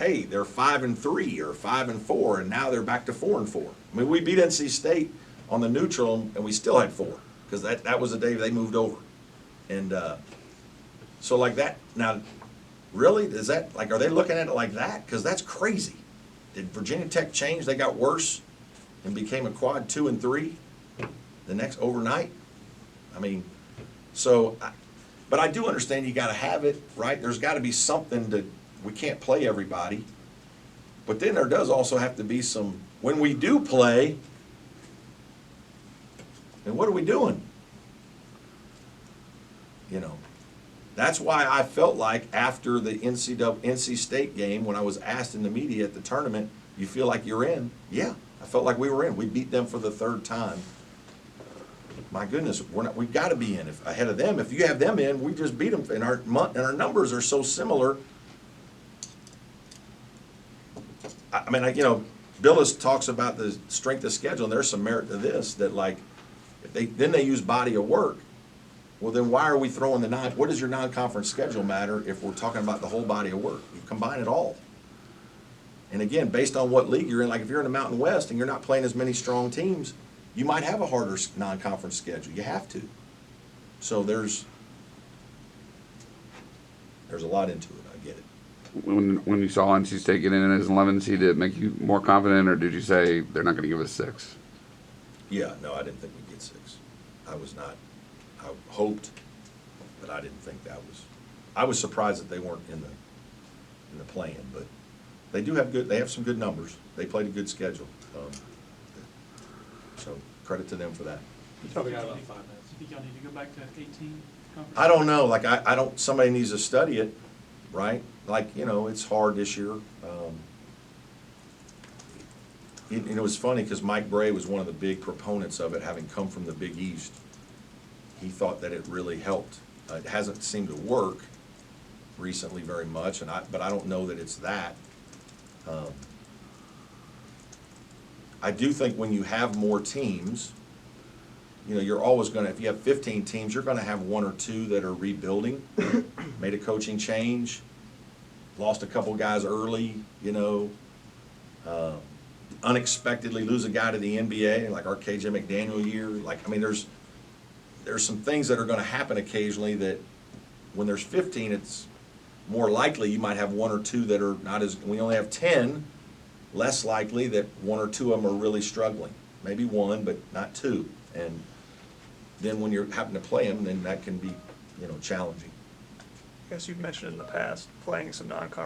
hey, they're 5-3 or 5-4, and now they're back to 4-4. I mean, we beat NC State on the neutral, and we still had 4 because that was the day they moved over, and so like that. Now, really, is that like, are they looking at it like that? Because that's crazy. Did Virginia Tech change? They got worse and became a quad 2-3 the next overnight. I mean, so, but I do understand you got to have it, right? There's got to be something to. We can't play everybody, but then there does also have to be some, when we do play, and what are we doing? You know, that's why I felt like after the NC State game, when I was asked in the media at the tournament, you feel like you're in? Yeah, I felt like we were in. We beat them for the 3rd time. My goodness, we've got to be in ahead of them. If you have them in, we just beat them, and our numbers are so similar. I mean, you know, Billis talks about the strength of schedule, and there's some merit to this, that like, if they use body of work. Well, then why are we throwing what does your non-conference schedule matter if we're talking about the whole body of work? You combine it all. And again, based on what league you're in, like if you're in the Mountain West and you're not playing as many strong teams, you might have a harder non-conference schedule. You have to. So there's a lot into it. I get it. When you saw NC State get in as an 11 seed, did it make you more confident, or did you say they're not going to give us 6? Yeah, no, I didn't think we'd get 6. I was not. I hoped, but I didn't think that was. I was surprised that they weren't in the plan, but they do have good. They have some good numbers. They played a good schedule, so credit to them for that. You probably got about 5 minutes. You think y'all need to go back to 18 conference? I don't know. Like I don't. Somebody needs to study it, right? Like, you know, it's hard this year. It was funny because Mike Bray was one of the big proponents of it, having come from the Big East. He thought that it really helped. It hasn't seemed to work recently very much, but I don't know that it's that. I do think when you have more teams, you know, you're always going to, if you have 15 teams, you're going to have 1 or 2 that are rebuilding, made a coaching change, lost a couple guys early, you know, unexpectedly lose a guy to the NBA, like our KJ McDaniel year. Like, I mean, there's some things that are going to happen occasionally that when there's 15, it's more likely you might have 1 or 2 that are not as, we only have 10, less likely that 1 or 2 of them are really struggling. Maybe 1, but not 2. And then when you happen to play them, then that can be, you know, challenging. I guess you've mentioned in the past playing some non-conference